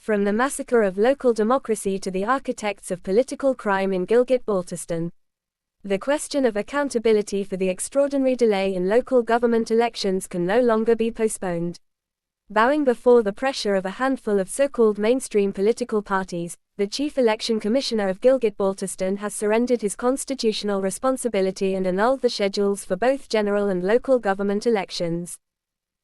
From the massacre of local democracy to the architects of political crime in Gilgit-Baltistan. The question of accountability for the extraordinary delay in local government elections can no longer be postponed. Bowing before the pressure of a handful of so-called mainstream political parties, the Chief Election Commissioner of Gilgit-Baltistan has surrendered his constitutional responsibility and annulled the schedules for both general and local government elections.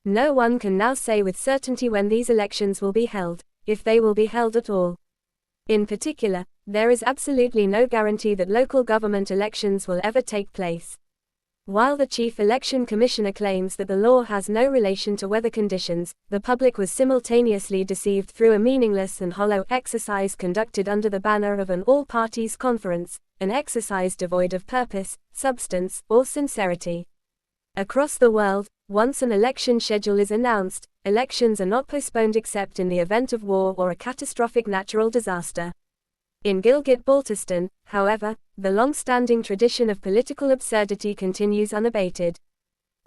No one can now say with certainty when these elections will be held, if they will be held at all. In particular, there is absolutely no guarantee that local government elections will ever take place. While the Chief Election Commissioner claims that the law has no relation to weather conditions, the public was simultaneously deceived through a meaningless and hollow exercise conducted under the banner of an all-parties conference, an exercise devoid of purpose, substance, or sincerity. Across the world, once an election schedule is announced, elections are not postponed except in the event of war or a catastrophic natural disaster. In Gilgit-Baltistan, however, the long-standing tradition of political absurdity continues unabated.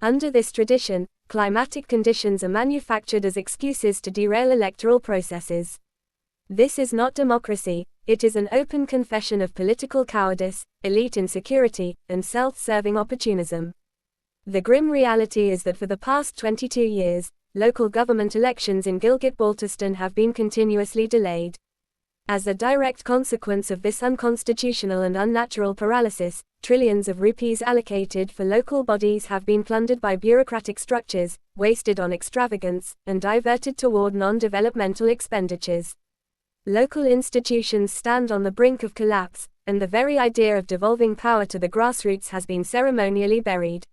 Under this tradition, climatic conditions are manufactured as excuses to derail electoral processes. This is not democracy, it is an open confession of political cowardice, elite insecurity, and self-serving opportunism. The grim reality is that for the past 22 years, local government elections in Gilgit-Baltistan have been continuously delayed. As a direct consequence of this unconstitutional and unnatural paralysis, trillions of rupees allocated for local bodies have been plundered by bureaucratic structures, wasted on extravagance, and diverted toward non-developmental expenditures. Local institutions stand on the brink of collapse, and the very idea of devolving power to the grassroots has been ceremonially buried.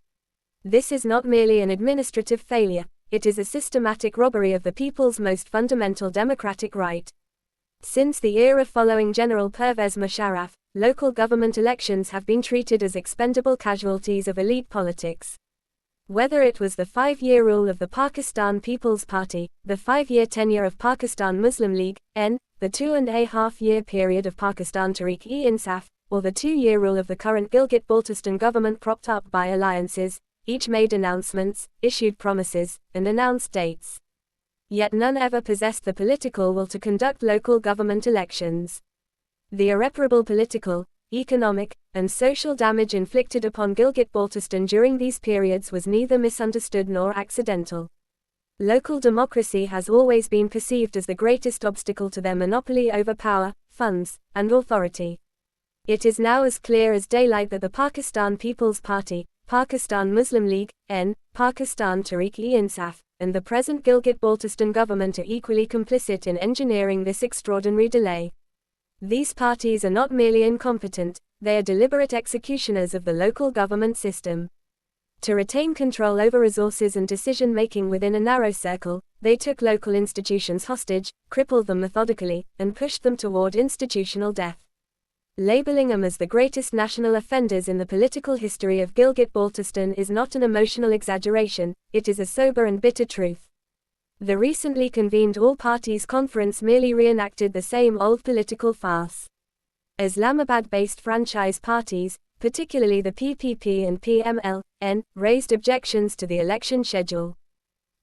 This is not merely an administrative failure, it is a systematic robbery of the people's most fundamental democratic right. Since the era following General Pervez Musharraf, local government elections have been treated as expendable casualties of elite politics. Whether it was the 5-year rule of the Pakistan People's Party, the 5-year tenure of Pakistan Muslim League, (N), the 2.5-year period of Pakistan Tehreek-e-Insaf, or the 2-year rule of the current Gilgit-Baltistan government propped up by alliances, each made announcements, issued promises, and announced dates. Yet none ever possessed the political will to conduct local government elections. The irreparable political, economic, and social damage inflicted upon Gilgit-Baltistan during these periods was neither misunderstood nor accidental. Local democracy has always been perceived as the greatest obstacle to their monopoly over power, funds, and authority. It is now as clear as daylight that the Pakistan People's Party, Pakistan Muslim League, (N), Pakistan Tehreek-e-Insaf, and the present Gilgit-Baltistan government are equally complicit in engineering this extraordinary delay. These parties are not merely incompetent, they are deliberate executioners of the local government system. To retain control over resources and decision-making within a narrow circle, they took local institutions hostage, crippled them methodically, and pushed them toward institutional death. Labeling them as the greatest national offenders in the political history of Gilgit-Baltistan is not an emotional exaggeration, it is a sober and bitter truth. The recently convened all-parties conference merely reenacted the same old political farce. Islamabad-based franchise parties, particularly the PPP and PML, (N), raised objections to the election schedule.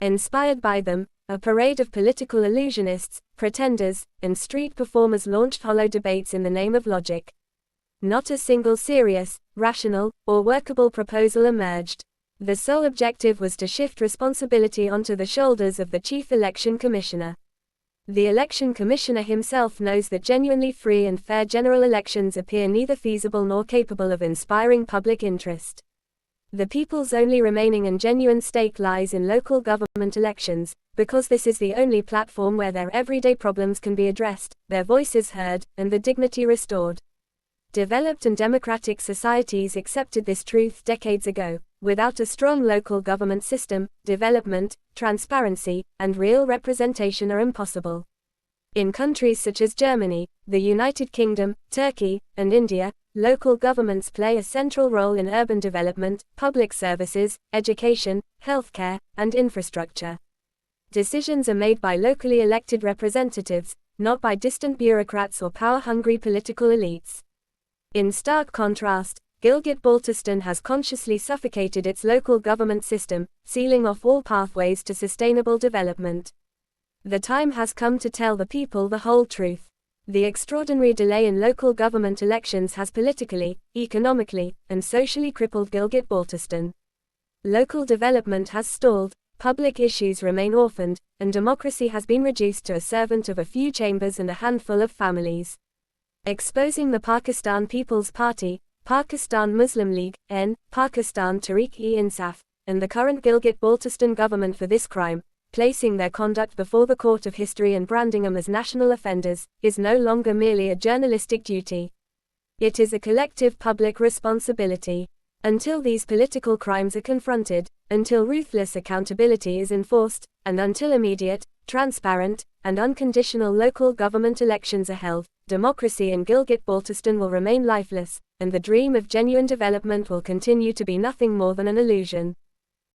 Inspired by them, a parade of political illusionists, pretenders, and street performers launched hollow debates in the name of logic. Not a single serious, rational, or workable proposal emerged. The sole objective was to shift responsibility onto the shoulders of the Chief Election Commissioner. The Election Commissioner himself knows that genuinely free and fair general elections appear neither feasible nor capable of inspiring public interest. The people's only remaining and genuine stake lies in local government elections, because this is the only platform where their everyday problems can be addressed, their voices heard, and their dignity restored. Developed and democratic societies accepted this truth decades ago. Without a strong local government system, development, transparency, and real representation are impossible. In countries such as Germany, the United Kingdom, Turkey, and India, local governments play a central role in urban development, public services, education, healthcare, and infrastructure. Decisions are made by locally elected representatives, not by distant bureaucrats or power-hungry political elites. In stark contrast, Gilgit-Baltistan has consciously suffocated its local government system, sealing off all pathways to sustainable development. The time has come to tell the people the whole truth. The extraordinary delay in local government elections has politically, economically, and socially crippled Gilgit-Baltistan. Local development has stalled, public issues remain orphaned, and democracy has been reduced to a servant of a few chambers and a handful of families. Exposing the Pakistan People's Party, Pakistan Muslim League, Pakistan Tehreek-e-Insaf, and the current Gilgit-Baltistan government for this crime, placing their conduct before the court of history and branding them as national offenders, is no longer merely a journalistic duty. It is a collective public responsibility. Until these political crimes are confronted, until ruthless accountability is enforced, and until immediate, transparent, and unconditional local government elections are held, democracy in Gilgit-Baltistan will remain lifeless, and the dream of genuine development will continue to be nothing more than an illusion.